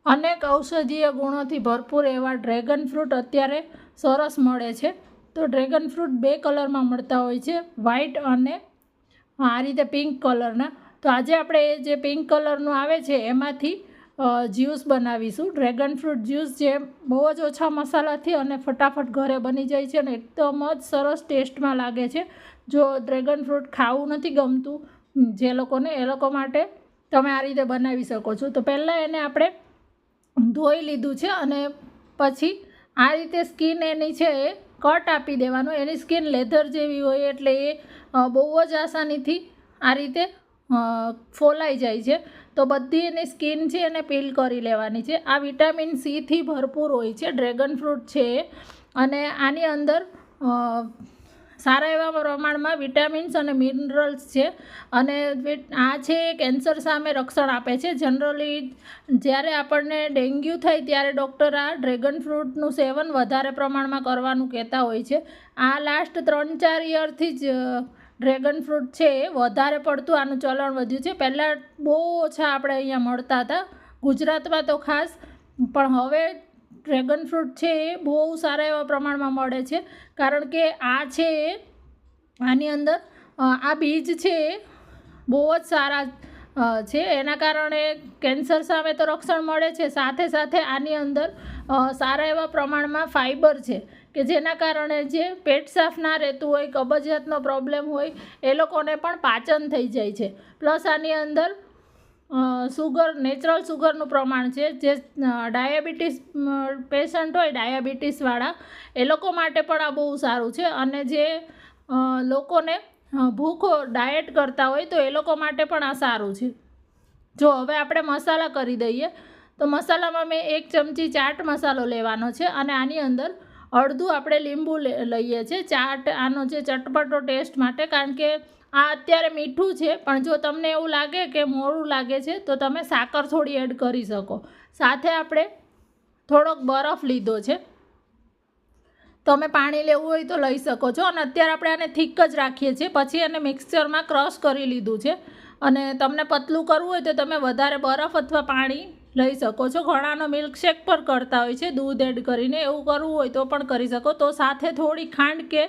અનેક ઔષધીય ગુણોથી ભરપૂર એવા ડ્રેગન ફ્રૂટ અત્યારે સરસ મળે છે। તો ડ્રેગન ફ્રૂટ 2 કલરમાં મળતા હોય છે, વ્હાઇટ અને આ રીતે પિંક કલરના। તો આજે આપણે જે પિંક કલરનું આવે છે એમાંથી જ્યુસ બનાવીશું, ડ્રેગન ફ્રૂટ જ્યુસ, જે બહુ જ ઓછા મસાલાથી અને ફટાફટ ઘરે બની જાય છે અને એકદમ જ સરસ ટેસ્ટમાં લાગે છે। જો ડ્રેગન ફ્રૂટ ખાવું નથી ગમતું જે લોકોને, એ લોકો માટે તમે આ રીતે બનાવી શકો છો। તો પહેલાં એને આપણે ધોઈ લીધું છે અને પછી આ રીતે સ્કિન એની છે એ કટ આપી દેવાનું। એની સ્કિન લેધર જેવી હોય એટલે એ બહુ જ આસાનીથી આ રીતે ફોલાઈ જાય છે। તો બધી એની સ્કિન છે એને પીલ કરી લેવાની છે। આ વિટામિન સીથી ભરપૂર હોય છે ડ્રેગન ફ્રૂટ છે એ, અને આની અંદર સારા એવા પ્રમાણમાં વિટામિન્સ અને મિનરલ્સ છે, અને આ છે કેન્સર સામે રક્ષણ આપે છે। જનરલી જ્યારે આપણને ડેન્ગ્યુ થાય ત્યારે ડૉક્ટર આ ડ્રેગન ફ્રૂટનું સેવન વધારે પ્રમાણમાં કરવાનું કહેતા હોય છે। આ લાસ્ટ 3-4 યરથી જ ડ્રેગન ફ્રૂટ છે એ વધારે પડતું આનું ચલણ વધ્યું છે। પહેલાં બહુ ઓછા આપણે અહીંયા મળતા હતા ગુજરાતમાં તો ખાસ, પણ હવે ડ્રેગન ફ્રૂટ છે એ બહુ સારા એવા પ્રમાણમાં મળે છે, કારણ કે આ છે એ આની અંદર આ બીજ છે એ બહુ જ સારા છે, એના કારણે કેન્સર સામે તો રક્ષણ મળે છે, સાથે સાથે આની અંદર સારા એવા પ્રમાણમાં ફાઇબર છે કે જેના કારણે જે પેટ સાફ ના રહેતું હોય, કબજિયાતનો પ્રોબ્લેમ હોય, એ લોકોને પણ પાચન થઈ જાય છે। પ્લસ આની અંદર સુગર, નેચરલ સુગરનું પ્રમાણ છે, જે ડાયાબિટીસ પેશન્ટ હોય, ડાયાબિટીસવાળા, એ લોકો માટે પણ આ બહુ સારું છે। અને જે લોકોને ભૂખો ડાયટ કરતા હોય તો એ લોકો માટે પણ આ સારું છે। જો હવે આપણે મસાલા કરી દઈએ, તો મસાલામાં મેં 1 ચમચી ચાટ મસાલો લેવાનો છે અને આની અંદર અડધું આપણે લીંબુ લઈએ છીએ ચાટ, આનો જે ચટપટો ટેસ્ટ માટે, કારણ કે આ અત્યારે મીઠું છે, પણ જો તમને એવું લાગે કે મોળું લાગે છે તો તમે સાકર થોડી એડ કરી શકો। સાથે આપણે થોડોક બરફ લીધો છે, તમે પાણી લેવું હોય તો લઈ શકો છો, અને અત્યારે આપણે આને થીક જ રાખીએ છીએ, પછી એને મિક્સચરમાં ક્રશ કરી લીધું છે। અને તમને પતલું કરવું હોય તો તમે વધારે બરફ અથવા પાણી લઈ શકો છો। ઘણાનો મિલ્કશેક પર કરતા હોય છે દૂધ એડ કરીને, એવું કરવું હોય તો પણ કરી શકો। તો સાથે થોડી ખાંડ કે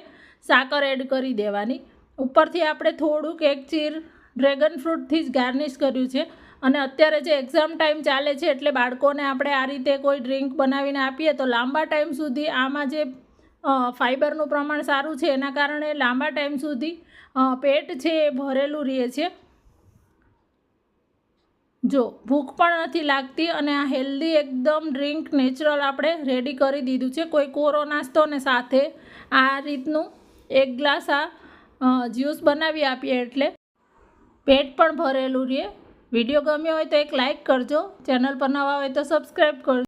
સાકર એડ કરી દેવાની। ઉપરથી આપણે થોડુંક 1 ચીર ડ્રેગન ફ્રૂટથી જ ગાર્નિશ કર્યું છે। અને અત્યારે જે એક્ઝામ ટાઈમ ચાલે છે એટલે બાળકોને આપણે આ રીતે કોઈ ડ્રિંક બનાવીને આપીએ તો લાંબા ટાઈમ સુધી આમાં જે ફાઇબરનું પ્રમાણ સારું છે એના કારણે લાંબા ટાઈમ સુધી પેટ છે એ ભરેલું રહે છે। જો ભૂખ પણ નથી લાગતી, અને આ હેલ્ધી એકદમ ડ્રિંક નેચરલ આપણે રેડી કરી દીધું છે। કોઈ કોરો નાસ્તો ને સાથે આ રીતનું 1 ગ્લાસ આ જ્યુસ બનાવી આપીએ એટલે પેટ પણ ભરેલું રહે। વિડીયો ગમ્યો હોય તો એક લાઇક કરજો, ચેનલ પર નવા હોય તો સબસ્ક્રાઈબ કરજો।